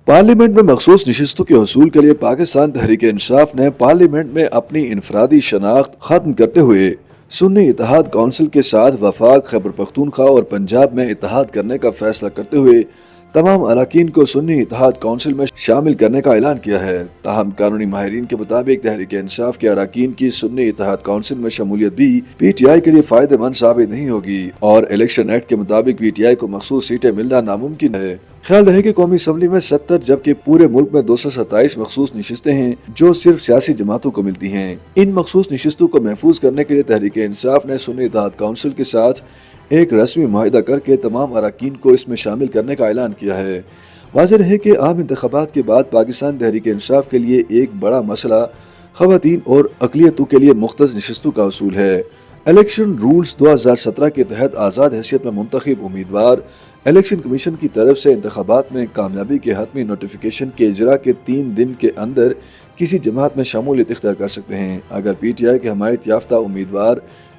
Parliament میں مخصوص نشستوں کے حصول کے لیے پاکستان تحریک انصاف نے پارلیمنٹ میں اپنی انفرادی شناخت ختم کرتے ہوئے سنی اتحاد کونسل کے ساتھ وفاق، خیبر پختونخوا اور پنجاب میں اتحاد کرنے کا فیصلہ کرتے ہوئے تمام اراکین کو سنی اتحاد کونسل میں شامل کرنے کا اعلان کیا ہے۔ تاہم قانونی ماہرین کے مطابق تحریک انصاف کے اراکین کی سنی اتحاد کونسل میں شمولیت بھی پی ٹی آئی کے لیے فائدہ مند ثابت نہیں ہوگی اور الیکشن ایکٹ کے مطابق پی ٹی آئی کو مخصوص سیٹیں ملنا ناممکن ہے۔ خیال رہے کہ قومی اسمبلی میں 70 جبکہ پورے ملک میں 227 مخصوص نشستیں ہیں جو صرف سیاسی جماعتوں کو ملتی ہیں۔ ان مخصوص نشستوں کو محفوظ کرنے کے لیے تحریک انصاف نے سنی اتحاد کونسل کے ساتھ ایک رسمی معاہدہ کر کے تمام اراکین کو اس میں شامل کرنے کا اعلان کیا ہے۔ واضح رہے کہ عام انتخابات کے بعد پاکستان تحریک انصاف کے لیے ایک بڑا مسئلہ خواتین اور اقلیتوں کے لیے مختص نشستوں کا حصول ہے۔ الیکشن رولز 2017 کے تحت آزاد حیثیت میں منتخب امیدوار الیکشن کمیشن کی طرف سے انتخابات میں کامیابی کے حتمی نوٹیفیکیشن کے اجراء کے 3 دن کے اندر کسی جماعت میں شمولیت اختیار کر سکتے ہیں۔ اگر پی ٹی آئی کے حمایت یافتہ امیدوار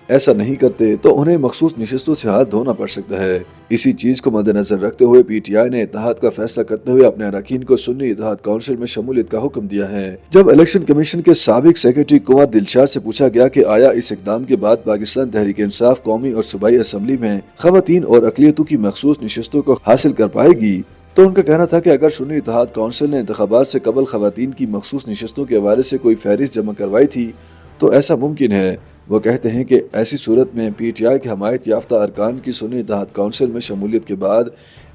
ایسا نہیں کرتے تو انہیں مخصوص نشستوں سے ہاتھ دھونا پڑ سکتا ہے۔ اسی چیز کو مد نظر رکھتے ہوئے پی ٹی آئی نے اتحاد کا فیصلہ کرتے ہوئے اپنے اراکین کو سنی اتحاد کونسل میں شمولیت کا حکم دیا ہے۔ جب الیکشن کمیشن کے سابق سیکرٹری کنور دلشاد سے پوچھا گیا کہ آیا اس اقدام کے بعد پاکستان تحریک انصاف قومی اور صوبائی اسمبلی میں خواتین اور اقلیتوں کی مخصوص نشستوں کو حاصل کر پائے گی، تو ان کا کہنا تھا کہ اگر سنی اتحاد کونسل نے انتخابات سے قبل خواتین کی مخصوص نشستوں کے حوالے سے کوئی فہرست جمع کروائی تھی تو ایسا ممکن ہے۔ وہ کہتے ہیں کہ ایسی صورت میں پی ٹی آئی کے حمایت یافتہ ارکان کی سنی اتحاد کونسل میں شمولیت کے بعد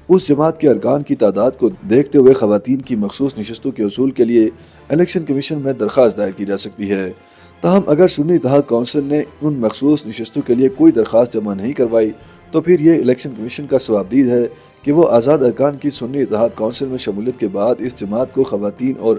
اس جماعت کے ارکان کی تعداد کو دیکھتے ہوئے خواتین کی مخصوص نشستوں کے حصول کے لیے الیکشن کمیشن میں درخواست دائر کی جا سکتی ہے۔ تاہم اگر سنی اتحاد کونسل نے ان مخصوص نشستوں کے لیے کوئی درخواست جمع نہیں کروائی تو پھر یہ الیکشن کمیشن کا ثوابدید ہے کہ وہ آزاد ارکان کی سنی اتحاد کونسل میں شمولیت کے بعد اس جماعت کو خواتین اور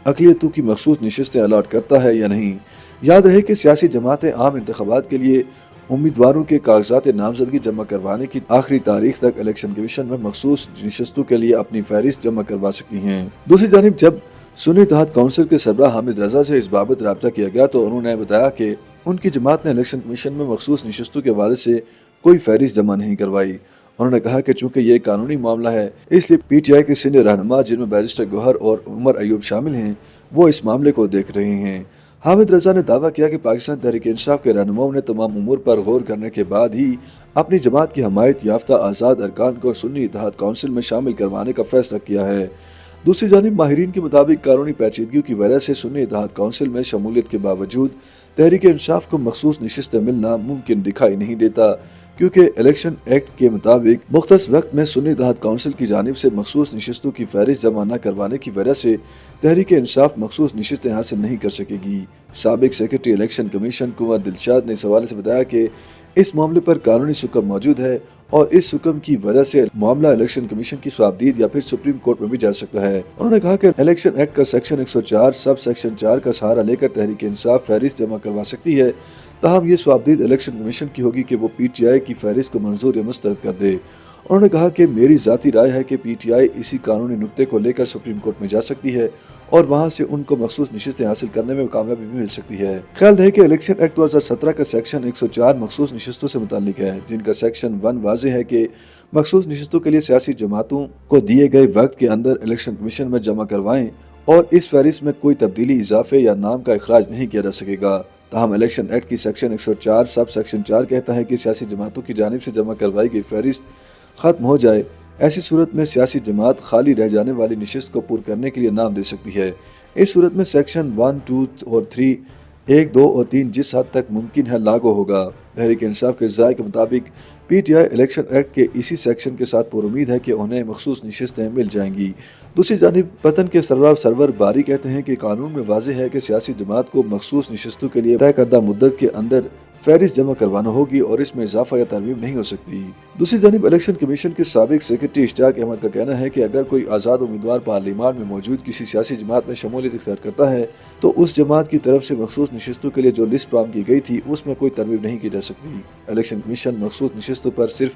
اقلیتوں کی مخصوص نشستیں الاٹ کرتا ہے یا نہیں۔ یاد رہے کہ سیاسی جماعتیں عام انتخابات کے لیے امیدواروں کے کاغذات نامزدگی جمع کروانے کی آخری تاریخ تک الیکشن کمیشن میں مخصوص نشستوں کے لیے اپنی فہرست جمع کروا سکتی ہیں۔ دوسری جانب جب سنی اتحاد کونسل کے سربراہ حامد رضا سے اس بابت رابطہ کیا گیا تو انہوں نے بتایا کہ ان کی جماعت نے الیکشن کمیشن میں مخصوص نشستوں کے حوالے سے کوئی فہرست جمع نہیں کروائی۔ انہوں نے کہا کہ چونکہ یہ قانونی معاملہ ہے اس لیے پی ٹی آئی کے سینئر رہنما جن میں بیرسٹر گوہر اور عمر ایوب شامل ہیں وہ اس معاملے کو دیکھ رہے ہیں۔ حامد رضا نے دعویٰ کیا کہ پاکستان تحریک انصاف کے رہنماؤں نے تمام امور پر غور کرنے کے بعد ہی اپنی جماعت کی حمایت یافتہ آزاد ارکان کو سنی اتحاد کونسل میں شامل کروانے کا فیصلہ کیا ہے۔ دوسری جانب ماہرین کے مطابق قانونی پیچیدگیوں کی وجہ سے سنی اتحاد کونسل میں شمولیت کے باوجود تحریک انصاف کو مخصوص نشستیں ملنا ممکن دکھائی نہیں دیتا، کیونکہ الیکشن ایکٹ کے مطابق مختص وقت میں سنی اتحاد کونسل کی جانب سے مخصوص نشستوں کی فہرست جمع نہ کروانے کی وجہ سے تحریک انصاف مخصوص نشستیں حاصل نہیں کر سکے گی۔ سابق سیکرٹری الیکشن کمیشن کنور دلشاد نے اس حوالے سے بتایا کہ اس معاملے پر قانونی حکم موجود ہے اور اس حکم کی وجہ سے معاملہ الیکشن کمیشن کی ثوابدید یا پھر سپریم کورٹ میں بھی جا سکتا ہے۔ انہوں نے کہا کہ الیکشن ایکٹ کا سیکشن 104 سب سیکشن 4 کا سہارا لے کر تحریک انصاف فہرست جمع کروا سکتی ہے، تاہم یہ ثوابدید الیکشن کمیشن کی ہوگی کہ وہ پی ٹی آئی کی فہرست کو منظور یا مسترد کر دے۔ انہوں نے کہا کہ میری ذاتی رائے ہے کہ پی ٹی آئی اسی قانونی نقطے کو لے کر سپریم کورٹ میں جا سکتی ہے اور وہاں سے ان کو مخصوص نشستیں حاصل کرنے میں کامیابی بھی مل سکتی ہے۔ خیال رہے کہ الیکشن ایکٹ 2017 کا سیکشن 104 مخصوص نشستوں سے متعلق ہے، جن کا سیکشن 1 واضح ہے کہ مخصوص نشستوں کے لیے سیاسی جماعتوں کو دیے گئے وقت کے اندر الیکشن کمیشن میں جمع کروائیں اور اس فہرست میں کوئی تبدیلی، اضافے یا نام کا اخراج نہیں کیا جا سکے گا۔ تاہم الیکشن ایکٹ کی سیکشن 104 سب سیکشن 4 کہتا ہے کہ سیاسی جماعتوں کی جانب سے جمع کروائی گئی فہرست ختم ہو جائے، ایسی صورت میں سیاسی جماعت خالی رہ جانے والی نشست کو پر کرنے کے لیے نام دے سکتی ہے۔ اس صورت میں سیکشن 1، 2 اور 3 1، 2 اور 3 جس حد تک ممکن ہے لاگو ہوگا۔ تحریک انصاف کے ذرائع کے مطابق P T I election act کے اسی سیکشن کے ساتھ پر امید ہے کہ انہیں مخصوص نشستیں مل جائیں گی۔ دوسری جانب وطن کے سربراہ سرور باری کہتے ہیں کہ قانون میں واضح ہے کہ سیاسی جماعت کو مخصوص نشستوں کے لیے طے کردہ مدت کے اندر فہرست جمع کروانا ہوگی اور اس میں اضافہ یا ترمیم نہیں ہو سکتی۔ دوسری جانب الیکشن کمیشن کے سابق سیکرٹری اشتیاق احمد کا کہنا ہے کہ اگر کوئی آزاد امیدوار پارلیمان میں موجود کسی سیاسی جماعت میں شمولیت اختیار کرتا ہے تو اس جماعت کی طرف سے مخصوص نشستوں کے لیے جو لسٹ فراہم کی گئی تھی اس میں کوئی ترمیم نہیں کی جا سکتی۔ الیکشن کمیشن مخصوص نشستوں پر صرف